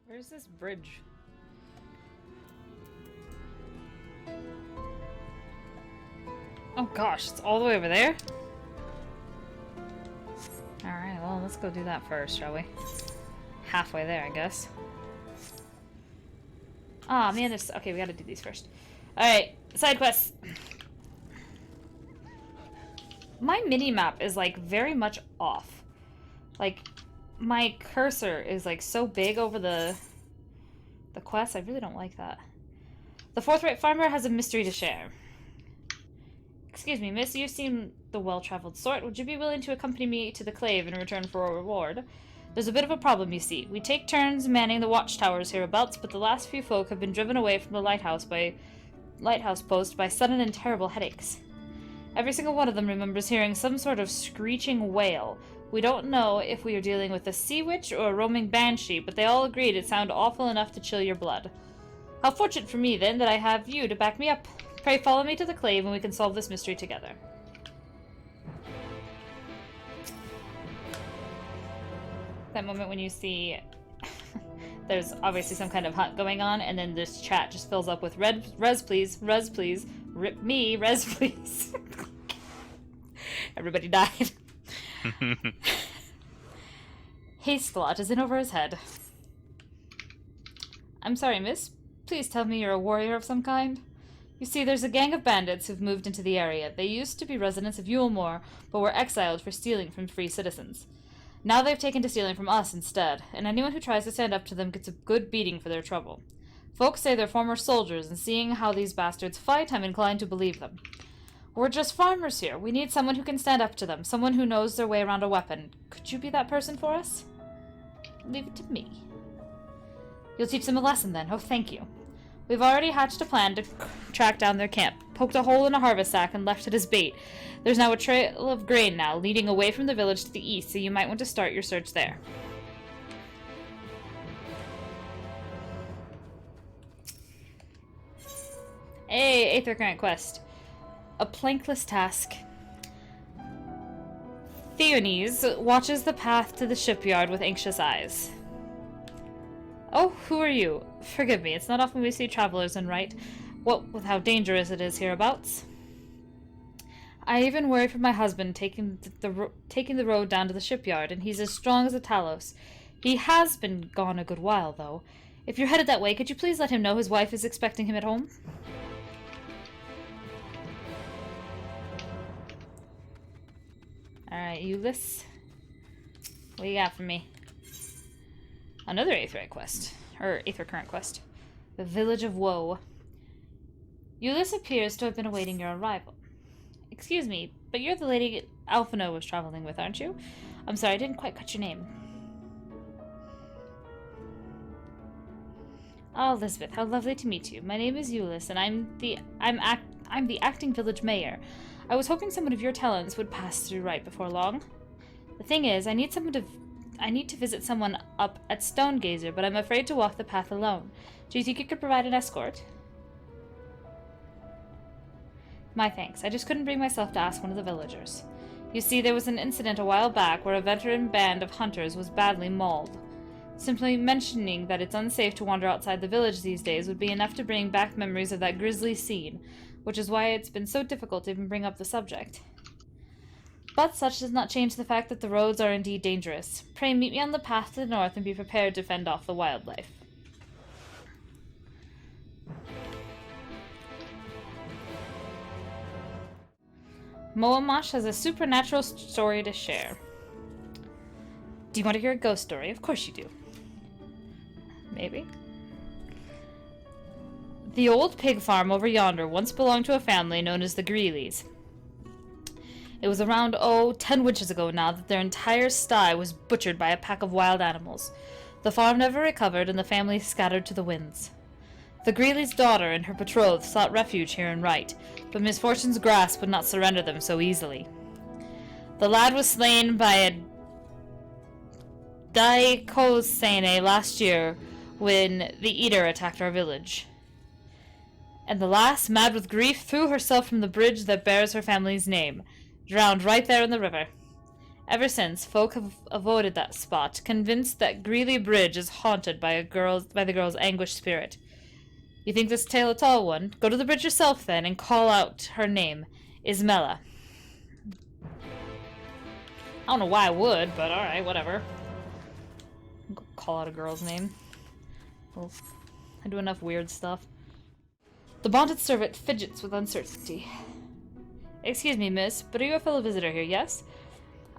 Where's this bridge? Oh gosh, it's all the way over there? Alright, well, let's go do that first, shall we? Halfway there, I guess. Aw, man, there's... Okay, we gotta do these first. Alright, side quests. My mini-map is, like, very much off. Like, my cursor is, like, so big over the quest. I really don't like that. The forthright farmer has a mystery to share. Excuse me, miss, you seem the well-traveled sort. Would you be willing to accompany me to the clave in return for a reward? There's a bit of a problem, you see. We take turns manning the watchtowers hereabouts, but the last few folk have been driven away from the lighthouse post by sudden and terrible headaches. Every single one of them remembers hearing some sort of screeching wail. We don't know if we are dealing with a sea witch or a roaming banshee, but they all agreed it sounded awful enough to chill your blood. How fortunate for me, then, that I have you to back me up. Pray follow me to the clave and we can solve this mystery together. That moment when you see there's obviously some kind of hunt going on, and then this chat just fills up with res please, rip me, res please. Everybody died. Hastelot is in over his head. I'm sorry, miss. Please tell me you're a warrior of some kind. You see, there's a gang of bandits who've moved into the area. They used to be residents of Yulemoor, but were exiled for stealing from free citizens. Now they've taken to stealing from us instead, and anyone who tries to stand up to them gets a good beating for their trouble. Folks say they're former soldiers, and seeing how these bastards fight, I'm inclined to believe them. We're just farmers here. We need someone who can stand up to them, someone who knows their way around a weapon. Could you be that person for us? Leave it to me. You'll teach them a lesson then. Oh, thank you. We've already hatched a plan to track down their camp, poked a hole in a harvest sack and left it as bait. There's now a trail of grain now, leading away from the village to the east, so you might want to start your search there. Hey, 8th recurrent quest. A plankless task. Theones watches the path to the shipyard with anxious eyes. Oh, who are you? Forgive me, it's not often we see travelers in Wright. What with how dangerous it is hereabouts. I even worry for my husband taking the road down to the shipyard, and he's as strong as a Talos. He has been gone a good while, though. If you're headed that way, could you please let him know his wife is expecting him at home? Alright, Ulyss. What do you got for me? Another 8th right quest. Or 8th recurrent quest. The Village of Woe. Ulyss appears to have been awaiting your arrival. Excuse me, but you're the lady Alphino was traveling with, aren't you? I'm sorry, I didn't quite catch your name. Oh, Elizabeth, how lovely to meet you. My name is Ulyss, and I'm the acting village mayor. I was hoping someone of your talents would pass through Wright before long. The thing is, I need to visit someone up at Stonegazer, but I'm afraid to walk the path alone. Do you think you could provide an escort? My thanks. I just couldn't bring myself to ask one of the villagers. You see, there was an incident a while back where a veteran band of hunters was badly mauled. Simply mentioning that it's unsafe to wander outside the village these days would be enough to bring back memories of that grisly scene, which is why it's been so difficult to even bring up the subject. But such does not change the fact that the roads are indeed dangerous. Pray meet me on the path to the north and be prepared to fend off the wildlife. Moamash has a supernatural story to share. Do you want to hear a ghost story? Of course you do. Maybe. The old pig farm over yonder once belonged to a family known as the Greeleys. It was around, 10 winters ago now that their entire sty was butchered by a pack of wild animals. The farm never recovered, and the family scattered to the winds. The Greeley's daughter and her betrothed sought refuge here in Wright, but misfortune's grasp would not surrender them so easily. The lad was slain by a Daikosane last year when the Eater attacked our village. And the lass, mad with grief, threw herself from the bridge that bears her family's name, drowned right there in the river. Ever since, folk have avoided that spot, convinced that Greeley Bridge is haunted by the girl's anguished spirit. You think this tale a tall one? Go to the bridge yourself, then, and call out her name, Ismella. I don't know why I would, but alright, whatever. I'll call out a girl's name. Well, I do enough weird stuff. The bonded servant fidgets with uncertainty. Excuse me, miss, but are you a fellow visitor here, yes?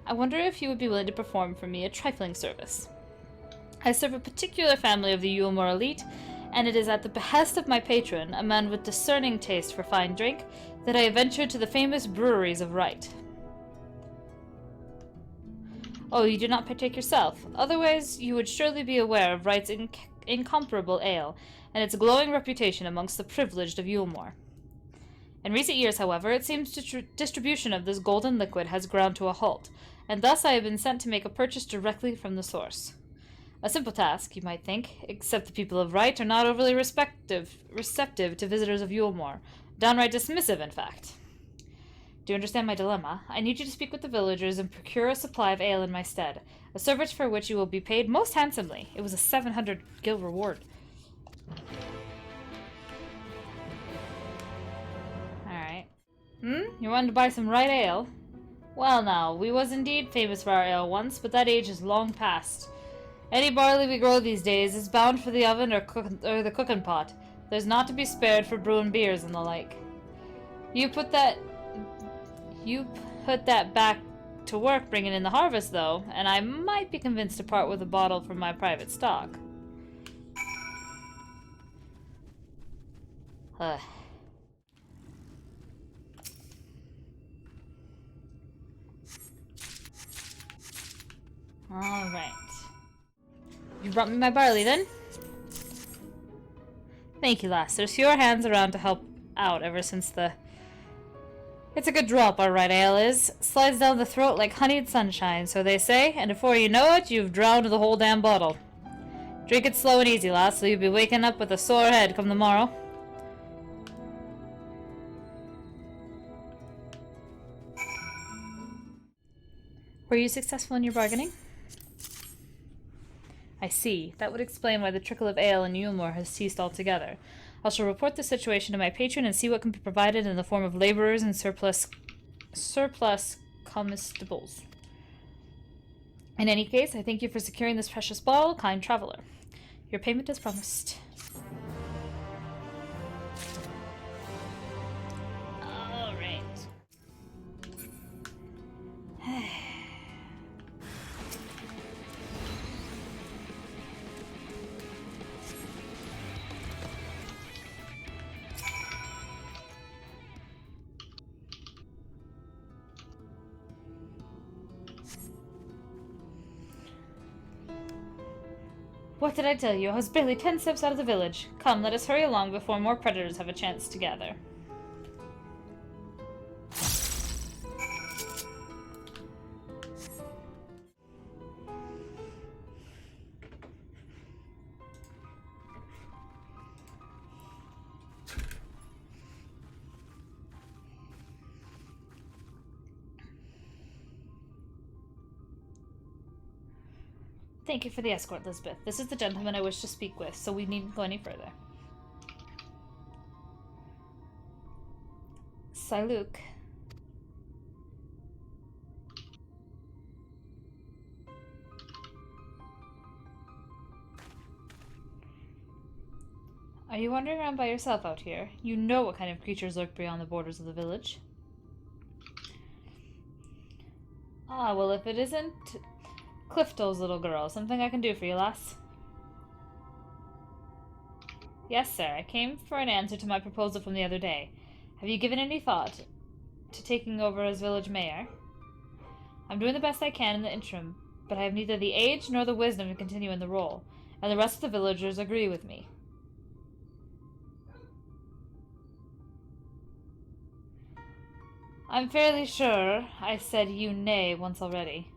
I wonder if you would be willing to perform for me a trifling service. I serve a particular family of the Yulmore elite, and it is at the behest of my patron, a man with discerning taste for fine drink, that I have ventured to the famous breweries of Wright. Oh, you do not partake yourself. Otherwise, you would surely be aware of Wright's incomparable ale, and its glowing reputation amongst the privileged of Yulmore. In recent years, however, it seems distribution of this golden liquid has ground to a halt, and thus I have been sent to make a purchase directly from the source. A simple task, you might think, except the people of Wright are not overly receptive to visitors of Yulmore. Downright dismissive, in fact. Do you understand my dilemma? I need you to speak with the villagers and procure a supply of ale in my stead, a service for which you will be paid most handsomely. It was a 700 gil reward. Alright. You wanted to buy some Wright ale? Well now, we was indeed famous for our ale once, but that age is long past. Any barley we grow these days is bound for the oven or the cooking pot. There's not to be spared for brewing beers and the like. You put that back to work bringing in the harvest, though, and I might be convinced to part with a bottle from my private stock. Ugh. Alright. You brought me my barley, then? Thank you, lass. There's fewer hands around to help out ever since the... It's a good drop, our Wright ale is. Slides down the throat like honeyed sunshine, so they say, and before you know it, you've drowned the whole damn bottle. Drink it slow and easy, lass, so you'll be waking up with a sore head come the morrow. Were you successful in your bargaining? I see. That would explain why the trickle of ale in Yulmore has ceased altogether. I shall report the situation to my patron and see what can be provided in the form of laborers and surplus comestibles. In any case, I thank you for securing this precious bottle, kind traveler. Your payment is promised. All right. What did I tell you? I was barely 10 steps out of the village. Come, let us hurry along before more predators have a chance to gather. Thank you for the escort, Lisbeth. This is the gentleman I wish to speak with, so we needn't go any further. Siluk. Are you wandering around by yourself out here? You know what kind of creatures lurk beyond the borders of the village. Ah, well, if it isn't Clifton's little girl, something I can do for you, lass? Yes, sir. I came for an answer to my proposal from the other day. Have you given any thought to taking over as village mayor? I'm doing the best I can in the interim, but I have neither the age nor the wisdom to continue in the role, and the rest of the villagers agree with me. I'm fairly sure I said you nay once already.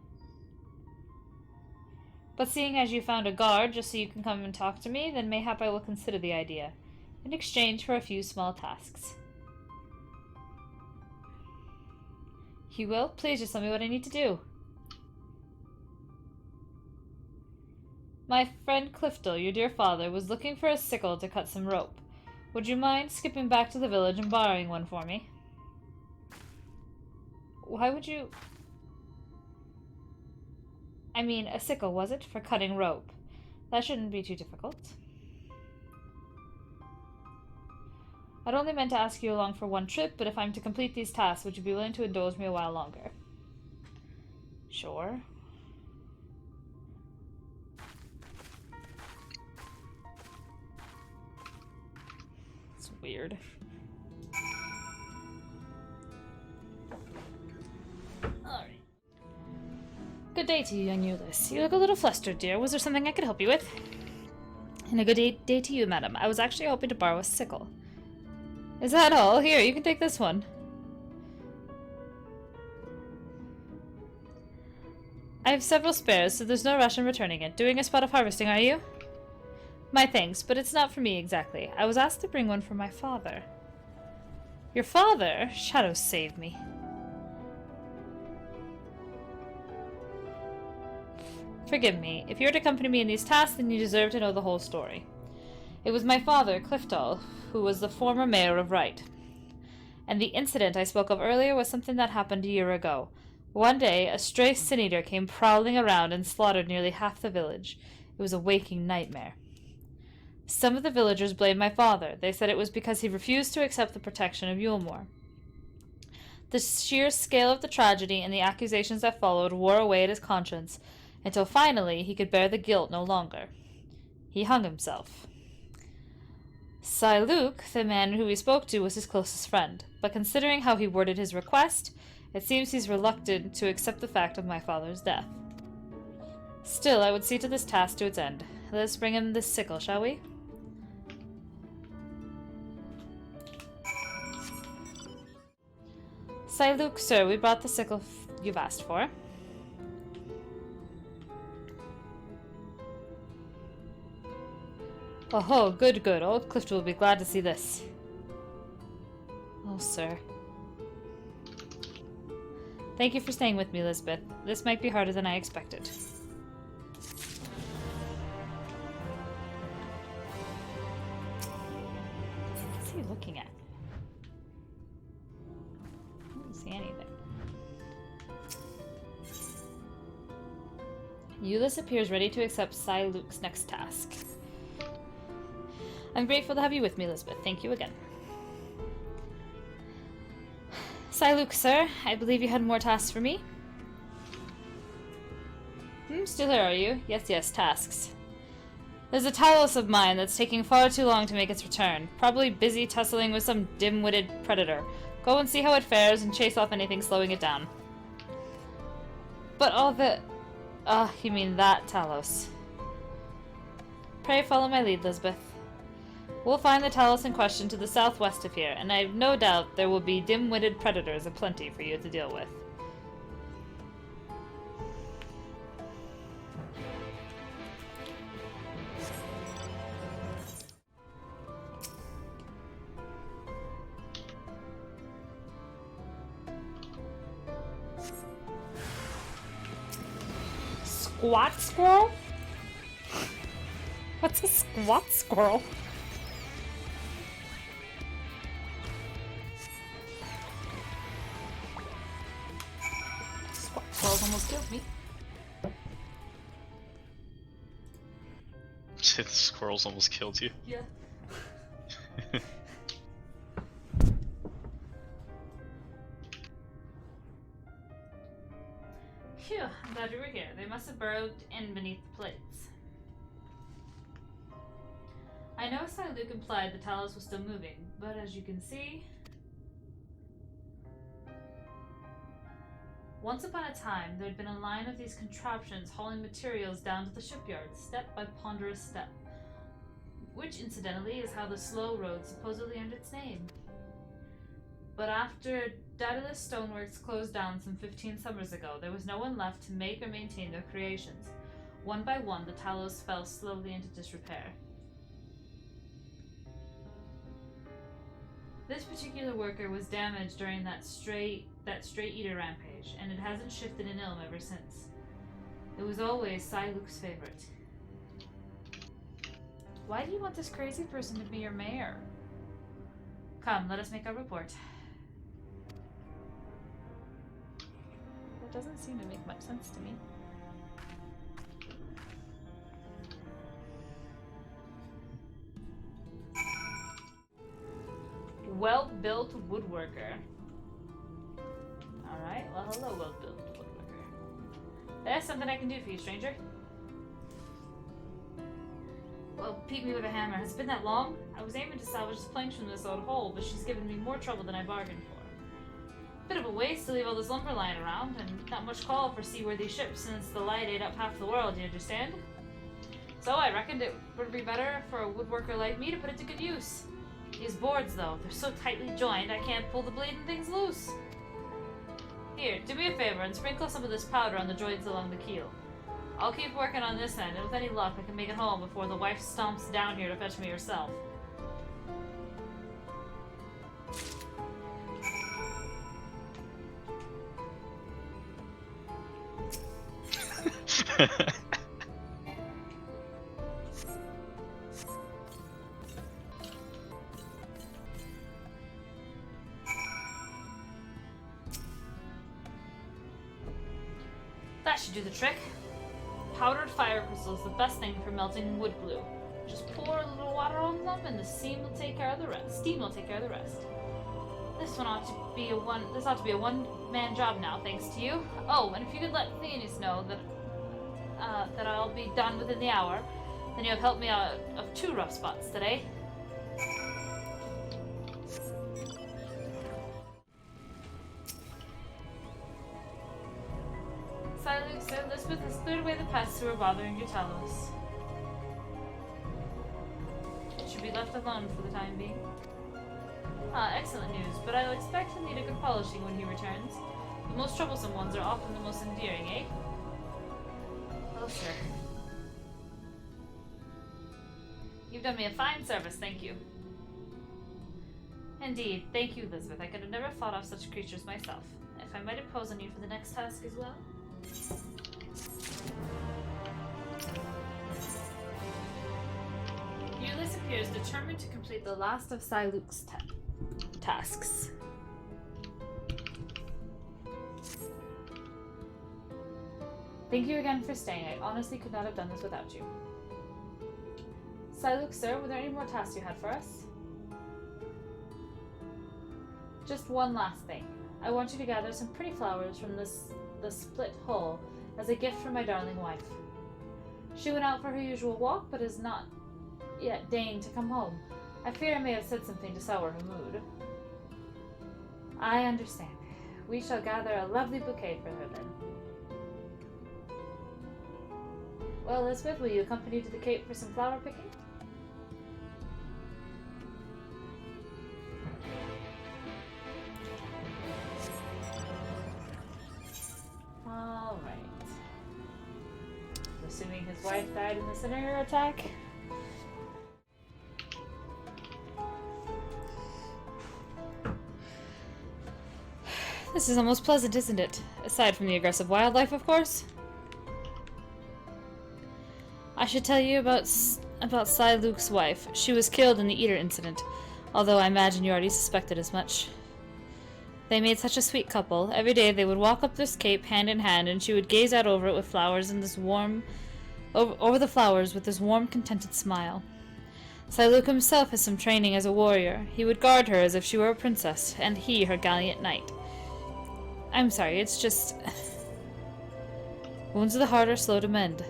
But seeing as you found a guard just so you can come and talk to me, then mayhap I will consider the idea, in exchange for a few small tasks. You will? Please just tell me what I need to do. My friend Clifton, your dear father, was looking for a sickle to cut some rope. Would you mind skipping back to the village and borrowing one for me? Why would you... I mean, a sickle, was it? For cutting rope. That shouldn't be too difficult. I'd only meant to ask you along for one trip, but if I'm to complete these tasks, would you be willing to indulge me a while longer? Sure. It's weird. Alright. Good day to you, young Ulysses. You look a little flustered, dear. Was there something I could help you with? And a good day to you, madam. I was actually hoping to borrow a sickle. Is that all? Here, you can take this one. I have several spares, so there's no rush in returning it. Doing a spot of harvesting, are you? My thanks, but it's not for me exactly. I was asked to bring one for my father. Your father? Shadows save me. Forgive me. If you're to accompany me in these tasks, then you deserve to know the whole story. It was my father, Clifton, who was the former mayor of Wright. And the incident I spoke of earlier was something that happened a year ago. One day, a stray sin-eater came prowling around and slaughtered nearly half the village. It was a waking nightmare. Some of the villagers blamed my father. They said it was because he refused to accept the protection of Yulemoor. The sheer scale of the tragedy and the accusations that followed wore away at his conscience, until finally he could bear the guilt no longer. He hung himself. Luke, the man who he spoke to, was his closest friend, but considering how he worded his request, it seems he's reluctant to accept the fact of my father's death. Still, I would see to this task to its end. Let us bring him this sickle, shall we? Luke, sir, we brought the sickle you've asked for. Oh, good, good. Old Clifton will be glad to see this. Oh, sir. Thank you for staying with me, Elizabeth. This might be harder than I expected. What's he looking at? I don't see anything. Euless appears ready to accept Luke's next task. I'm grateful to have you with me, Elizabeth. Thank you again. Luke, sir, I believe you had more tasks for me? Still here, are you? Yes, yes, tasks. There's a Talos of mine that's taking far too long to make its return. Probably busy tussling with some dim-witted predator. Go and see how it fares and chase off anything slowing it down. But all the... you mean that Talos. Pray follow my lead, Elizabeth. We'll find the Talos in question to the southwest of here, and I have no doubt there will be dim-witted predators aplenty for you to deal with. Squat squirrel? What's a squat squirrel? Squirrels almost killed me. The squirrels almost killed you. Yeah. Phew, I'm glad you were here. They must have burrowed in beneath the plates. I know Luke implied the Talos was still moving, but as you can see... Once upon a time, there had been a line of these contraptions hauling materials down to the shipyard, step by ponderous step. Which, incidentally, is how the slow road supposedly earned its name. But after Daedalus Stoneworks closed down some 15 summers ago, there was no one left to make or maintain their creations. One by one, the Talos fell slowly into disrepair. This particular worker was damaged during that stray eater rampage, and it hasn't shifted in Ilm ever since. It was always Luke's favorite. Why do you want this crazy person to be your mayor? Come, let us make our report. That doesn't seem to make much sense to me. Well-built woodworker. Alright, well hello, well-built woodworker. There's something I can do for you, stranger. Well, beat me with a hammer. Has it been that long? I was aiming to salvage this planks from this old hole, but she's given me more trouble than I bargained for. Bit of a waste to leave all this lumber lying around, and not much call for seaworthy ships since the light ate up half the world, you understand? So I reckoned it would be better for a woodworker like me to put it to good use. These boards, though, they're so tightly joined I can't pull the bleeding things loose. Here, do me a favor and sprinkle some of this powder on the joints along the keel. I'll keep working on this end, and with any luck I can make it home before the wife stomps down here to fetch me herself. That should do the trick. Powdered fire crystal is the best thing for melting wood glue. Just pour a little water on them, and the steam will take care of the rest. This ought to be a one-man job now, thanks to you. Oh, and if you could let Theonis know that I'll be done within the hour, then you have helped me out of 2 rough spots today. Silence, Sir Elizabeth has cleared away the pests who are bothering your Talos. It should be left alone for the time being. Ah, excellent news, but I'll expect he'll need a good polishing when he returns. The most troublesome ones are often the most endearing, eh? Oh, sir. You've done me a fine service, thank you. Indeed, thank you, Elizabeth. I could have never fought off such creatures myself. If I might impose on you for the next task as well? Ulysses appears determined to complete the last of Siluk's tasks. Thank you again for staying. I honestly could not have done this without you. Siluk, sir, were there any more tasks you had for us? Just one last thing. I want you to gather some pretty flowers from the split hull as a gift for my darling wife. She went out for her usual walk, but has not yet deigned to come home. I fear I may have said something to sour her mood. I understand. We shall gather a lovely bouquet for her then. Well, Elizabeth, will you accompany me to the Cape for some flower picking? Alright. Assuming his wife died in the scenario attack. This is almost pleasant, isn't it? Aside from the aggressive wildlife, of course. I should tell you about Siluk's wife. She was killed in the Eater incident, although I imagine you already suspected as much. They made such a sweet couple. Every day they would walk up this cape hand in hand, and she would gaze out over it with flowers in this warm, over the flowers with this warm, contented smile. Siluk himself has some training as a warrior. He would guard her as if she were a princess, and he her gallant knight. I'm sorry, it's just... Wounds of the heart are slow to mend.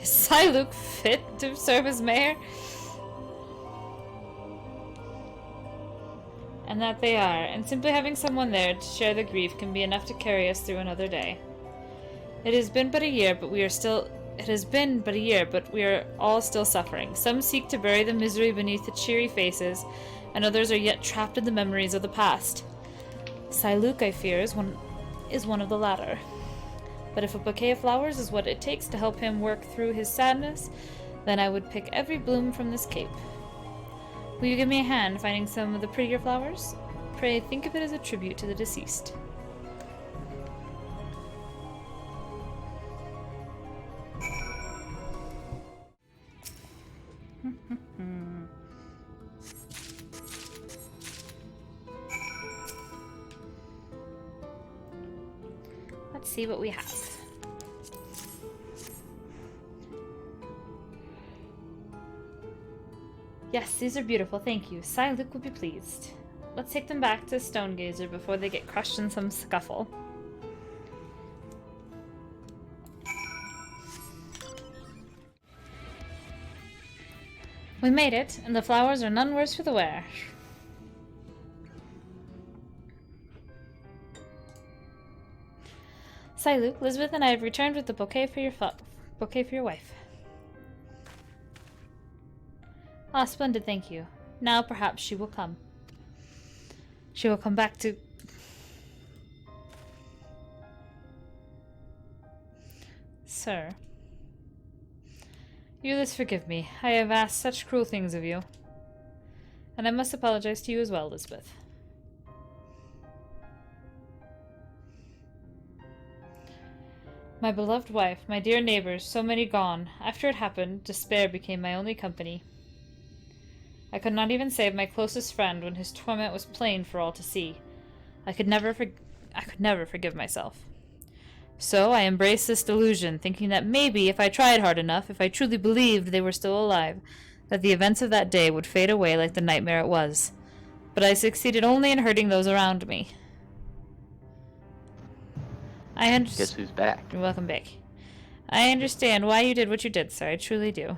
Is Siluk fit to serve as mayor? And that they are, and simply having someone there to share the grief can be enough to carry us through another day. It has been but a year, but we are all still suffering. Some seek to bury the misery beneath the cheery faces, and others are yet trapped in the memories of the past. Siluk, I fear, is one of the latter. But if a bouquet of flowers is what it takes to help him work through his sadness, then I would pick every bloom from this cape. Will you give me a hand finding some of the prettier flowers? Pray think of it as a tribute to the deceased. Let's see what we have. Yes, these are beautiful, thank you. Luke will be pleased. Let's take them back to Stonegazer before they get crushed in some scuffle. We made it, and the flowers are none worse for the wear. Luke, Elizabeth and I have returned with the bouquet for your wife. Ah, splendid, thank you. Now perhaps she will come. She will come back to... Sir. Ulysses, forgive me. I have asked such cruel things of you. And I must apologize to you as well, Elizabeth. My beloved wife, my dear neighbors, so many gone. After it happened, despair became my only company. I could not even save my closest friend when his torment was plain for all to see. I could never forgive myself. So I embraced this delusion, thinking that maybe if I tried hard enough, if I truly believed they were still alive, that the events of that day would fade away like the nightmare it was. But I succeeded only in hurting those around me. Guess who's back? You're welcome back. I understand why you did what you did, sir. I truly do.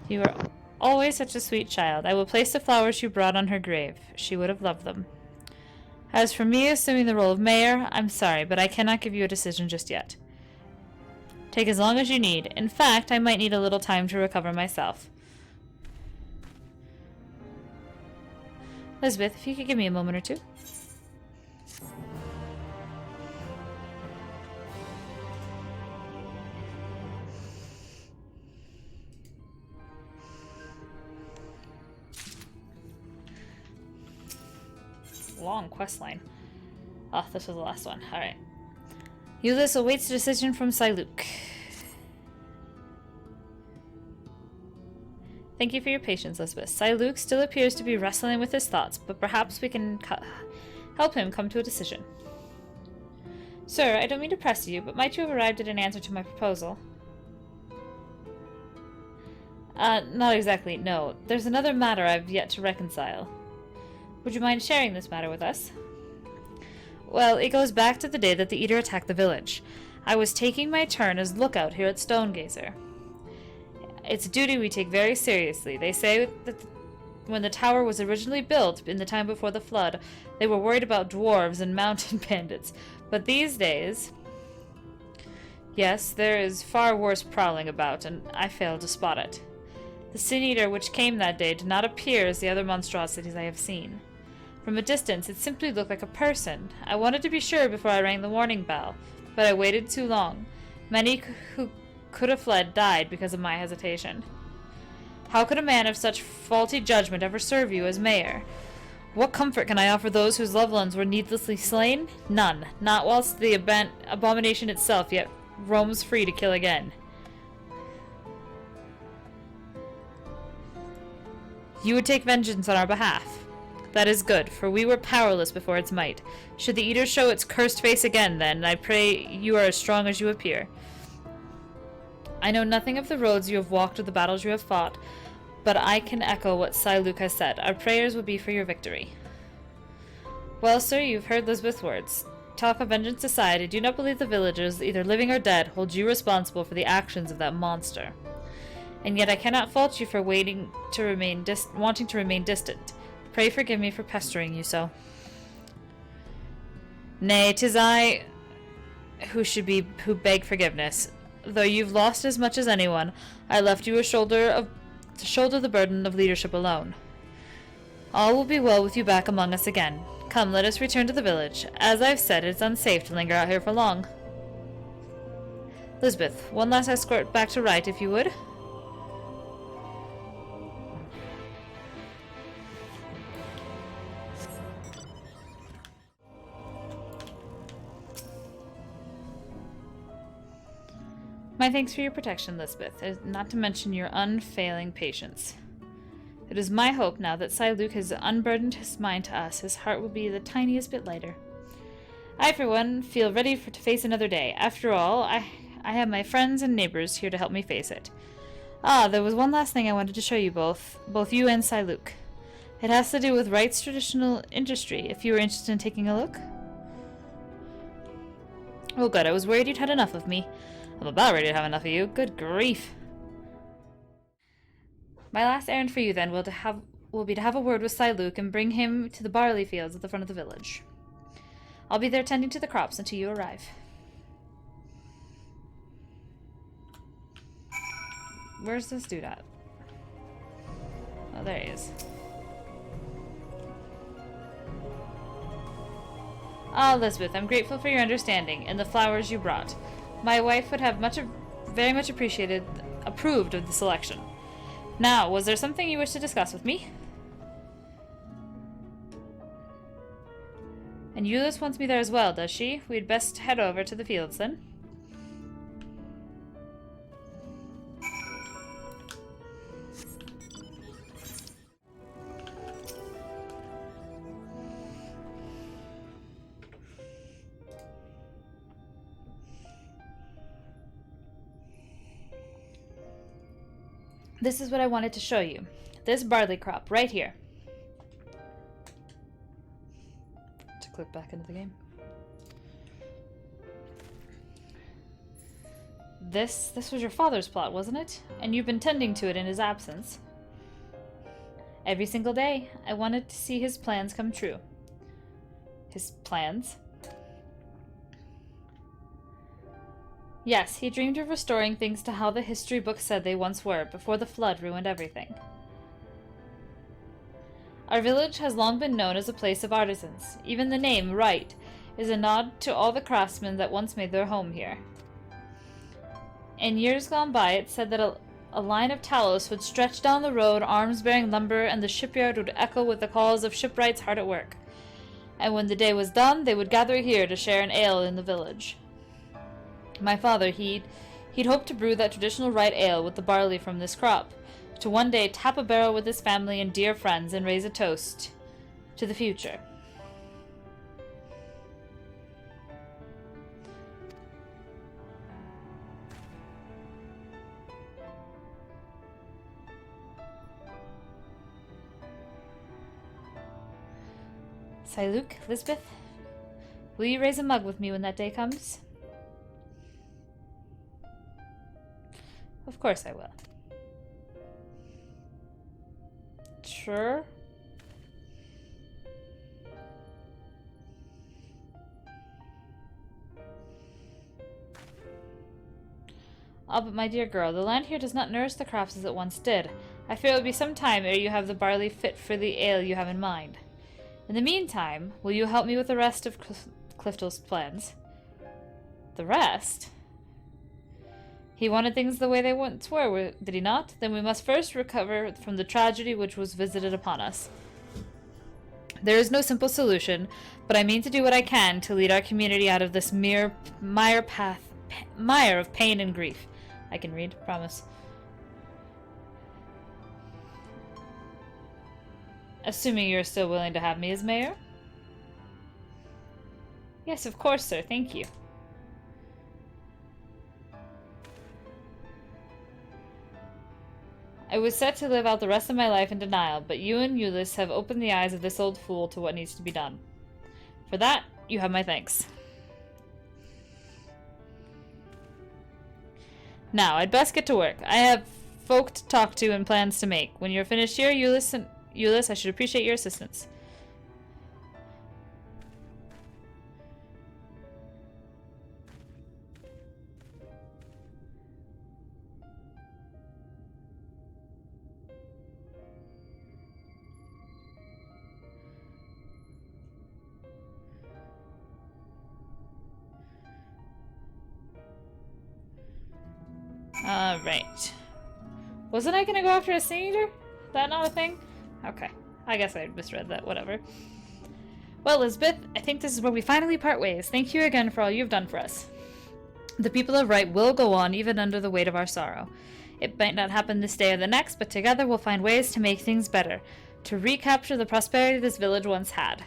You are always such a sweet child. I will place the flowers you brought on her grave. She would have loved them. As for me assuming the role of mayor, I'm sorry, but I cannot give you a decision just yet. Take as long as you need. In fact, I might need a little time to recover myself. Elizabeth, if you could give me a moment or two. Long quest line. Oh, this was the last one. Alright. Ulysses awaits a decision from Luke. Thank you for your patience, Elizabeth. Luke still appears to be wrestling with his thoughts, but perhaps we can help him come to a decision. Sir, I don't mean to press you, but might you have arrived at an answer to my proposal? Not exactly, no. There's another matter I've yet to reconcile. Would you mind sharing this matter with us? Well, it goes back to the day that the Eater attacked the village. I was taking my turn as lookout here at Stonegazer. It's a duty we take very seriously. They say that when the tower was originally built, in the time before the flood, they were worried about dwarves and mountain bandits. But these days... Yes, there is far worse prowling about, and I failed to spot it. The Sin Eater which came that day did not appear as the other monstrosities I have seen. From a distance, it simply looked like a person. I wanted to be sure before I rang the warning bell, but I waited too long. Many who could have fled died because of my hesitation. How could a man of such faulty judgment ever serve you as mayor? What comfort can I offer those whose loved ones were needlessly slain? None. Not whilst the abomination itself yet roams free to kill again. You would take vengeance on our behalf. That is good, for we were powerless before its might. Should the Eater show its cursed face again, then, I pray you are as strong as you appear. I know nothing of the roads you have walked or the battles you have fought, but I can echo what Luke has said. Our prayers will be for your victory. Well, sir, you've heard Lisbeth's words. Talk of vengeance aside, I do not believe the villagers, either living or dead, hold you responsible for the actions of that monster. And yet I cannot fault you for wanting to remain distant. Pray forgive me for pestering you so. Nay, 'tis I who beg forgiveness. Though you've lost as much as anyone, I left you to shoulder the burden of leadership alone. All will be well with you back among us again. Come, let us return to the village. As I've said, it's unsafe to linger out here for long. Lisbeth, one last escort back to Wright, if you would. my thanks for your protection, Lisbeth, not to mention your unfailing patience. It is my hope now that Luke has unburdened his mind to us, his heart will be the tiniest bit lighter. I, for one, feel ready to face another day. After all, I have my friends and neighbors here to help me face it. Ah, there was one last thing I wanted to show you both you and Luke. It has to do with Wright's traditional industry, if you were interested in taking a look. Oh good, I was worried you'd had enough of me. I'm about ready to have enough of you. Good grief. My last errand for you, then, will be to have a word with Luke and bring him to the barley fields at the front of the village. I'll be there tending to the crops until you arrive. Where's this dude at? Oh, there he is. Ah, Elizabeth, I'm grateful for your understanding and the flowers you brought. My wife would have very much approved of the selection. Now, was there something you wish to discuss with me? And Euless wants me there as well, does she? We'd best head over to the fields, then. This is what I wanted to show you. This barley crop, right here. To click back into the game. This was your father's plot, wasn't it? And you've been tending to it in his absence. Every single day, I wanted to see his plans come true. His plans? Yes, he dreamed of restoring things to how the history books said they once were, before the flood ruined everything. Our village has long been known as a place of artisans. Even the name, Wright, is a nod to all the craftsmen that once made their home here. In years gone by, it said that a line of talos would stretch down the road, arms bearing lumber, and the shipyard would echo with the calls of shipwrights hard at work. And when the day was done, they would gather here to share an ale in the village. My father, he'd hoped to brew that traditional Wright ale with the barley from this crop, to one day tap a barrel with his family and dear friends and raise a toast to the future. Luke, Lisbeth, will you raise a mug with me when that day comes? Of course I will. Sure. Oh, but my dear girl, the land here does not nourish the crops as it once did. I fear it will be some time ere you have the barley fit for the ale you have in mind. In the meantime, will you help me with the rest of Clifton's plans? The rest? He wanted things the way they once were, did he not? Then we must first recover from the tragedy which was visited upon us. There is no simple solution, but I mean to do what I can to lead our community out of this mire of pain and grief. I can read, promise. Assuming you're still willing to have me as mayor? Yes, of course, sir. Thank you. I was set to live out the rest of my life in denial, but you and Euless have opened the eyes of this old fool to what needs to be done. For that, you have my thanks. Now, I'd best get to work. I have folk to talk to and plans to make. When you're finished here, Euless, I should appreciate your assistance. Right. Wasn't I gonna go after a Sin Eater? That not a thing? Okay. I guess I misread that. Whatever. Well, Lisbeth, I think this is where we finally part ways. Thank you again for all you've done for us. The people of Wright will go on even under the weight of our sorrow. It might not happen this day or the next, but together we'll find ways to make things better, to recapture the prosperity this village once had.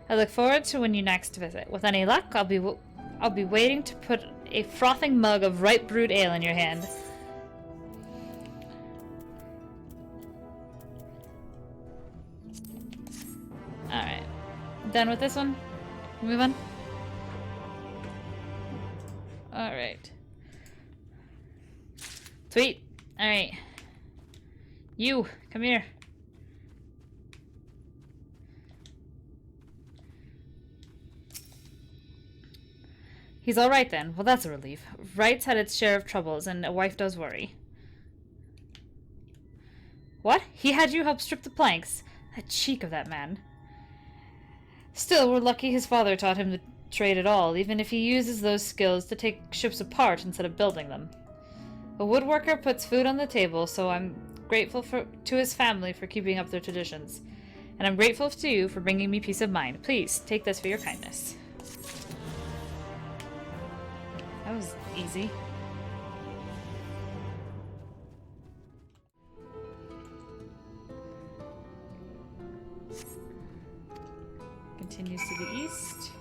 I look forward to when you next visit. With any luck, I'll be waiting to put a frothing mug of Wright brewed ale in your hand. Alright. Done with this one? Move on? Alright. Sweet. Alright. You, come here. He's alright then. Well, that's a relief. Wright's had its share of troubles, and a wife does worry. What? He had you help strip the planks? The cheek of that man. Still, we're lucky his father taught him the trade at all, even if he uses those skills to take ships apart instead of building them. A woodworker puts food on the table, so I'm grateful to his family for keeping up their traditions. And I'm grateful to you for bringing me peace of mind. Please, take this for your kindness. That was easy. Continues to the east.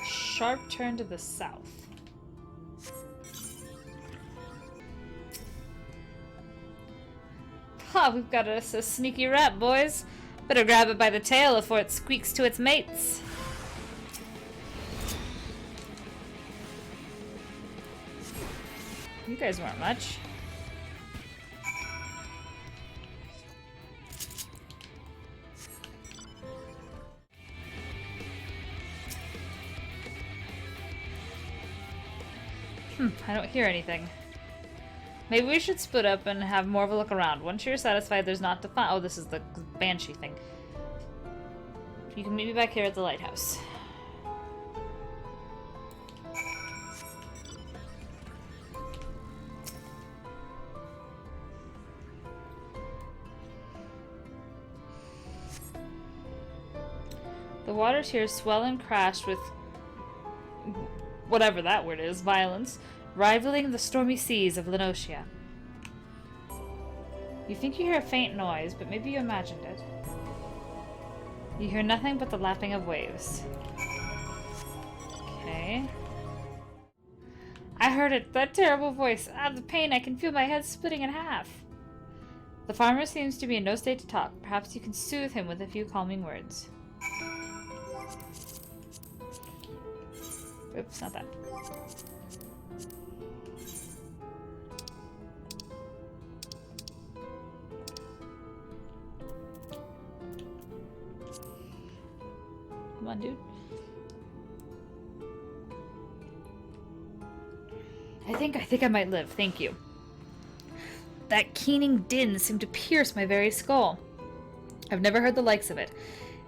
Sharp turn to the south. Ha, we've got us a sneaky rat, boys. Better grab it by the tail before it squeaks to its mates. You guys weren't much. I don't hear anything. Maybe we should split up and have more of a look around. Once you're satisfied there's not to find— oh, this is the banshee thing. You can meet me back here at the lighthouse. The waters here swell and crash with whatever that word is, violence, rivaling the stormy seas of Lenosia. You think you hear a faint noise, but maybe you imagined it. You hear nothing but the lapping of waves. Okay. I heard it, that terrible voice. Ah, the pain, I can feel my head splitting in half. The farmer seems to be in no state to talk. Perhaps you can soothe him with a few calming words. Oops, not that. Come on, dude. I think I might live, thank you. That keening din seemed to pierce my very skull. I've never heard the likes of it.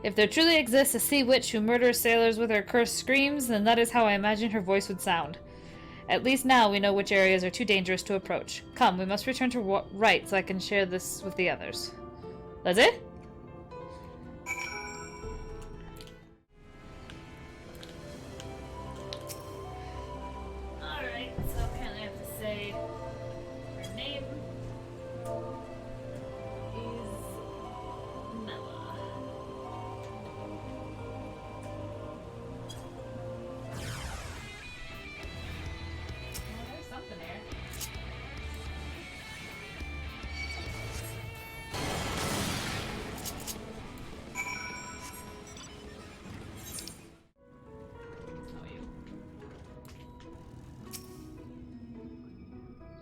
If there truly exists a sea witch who murders sailors with her cursed screams, then that is how I imagine her voice would sound. At least now we know which areas are too dangerous to approach. Come, we must return to Wright so I can share this with the others. That's it? Alright, so apparently I have to say her name is Mella. There's something there. Oh, you.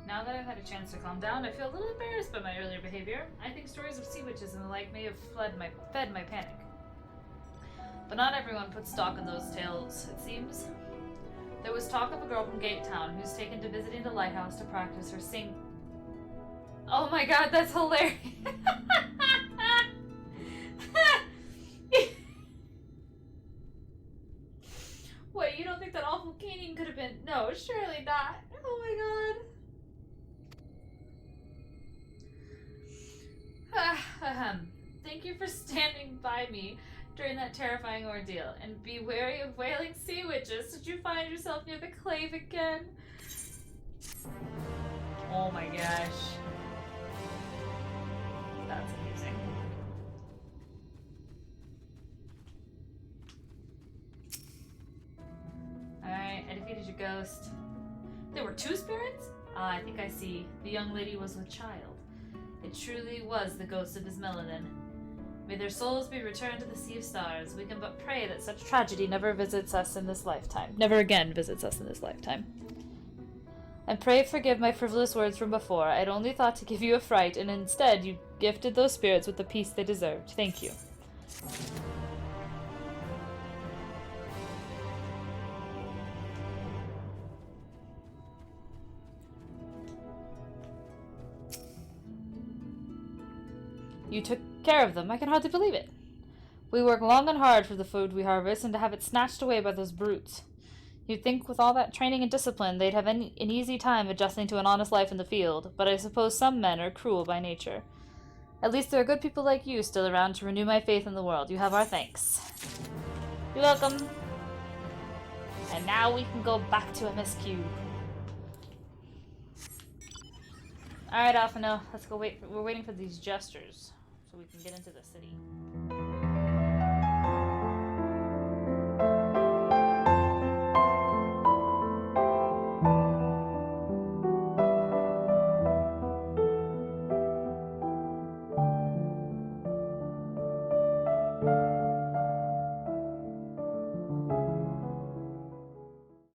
Now that I've had a chance to calm down, I feel a little embarrassed by my earlier behavior. I think stories of sea witches and the like may have fed my panic. But not everyone puts stock in those tales, it seems. There was talk of a girl from Gate Town who's taken to visiting the lighthouse to practice her sing— oh my god, that's hilarious! Wait, you don't think that awful caning could have been— no, surely not. Oh my god. Ahem. Thank you for standing by me during that terrifying ordeal. And be wary of wailing sea witches. Did you find yourself near the clave again? Oh my gosh. That's amusing. Alright, I defeated your ghost. There were 2 spirits? Ah, I think I see. The young lady was with child. It truly was the ghost of his Meladin. May their souls be returned to the Sea of Stars. We can but pray that such tragedy never visits us in this lifetime. Never again visits us in this lifetime. And pray forgive my frivolous words from before. I'd only thought to give you a fright, and instead you gifted those spirits with the peace they deserved. Thank you. You took care of them. I can hardly believe it. We work long and hard for the food we harvest, and to have it snatched away by those brutes. You'd think with all that training and discipline they'd have an easy time adjusting to an honest life in the field, but I suppose some men are cruel by nature. At least there are good people like you still around to renew my faith in the world. You have our thanks. You're welcome. And now we can go back to MSQ. Alright, Alphino, let's go wait. We're waiting for these gestures so we can get into the city.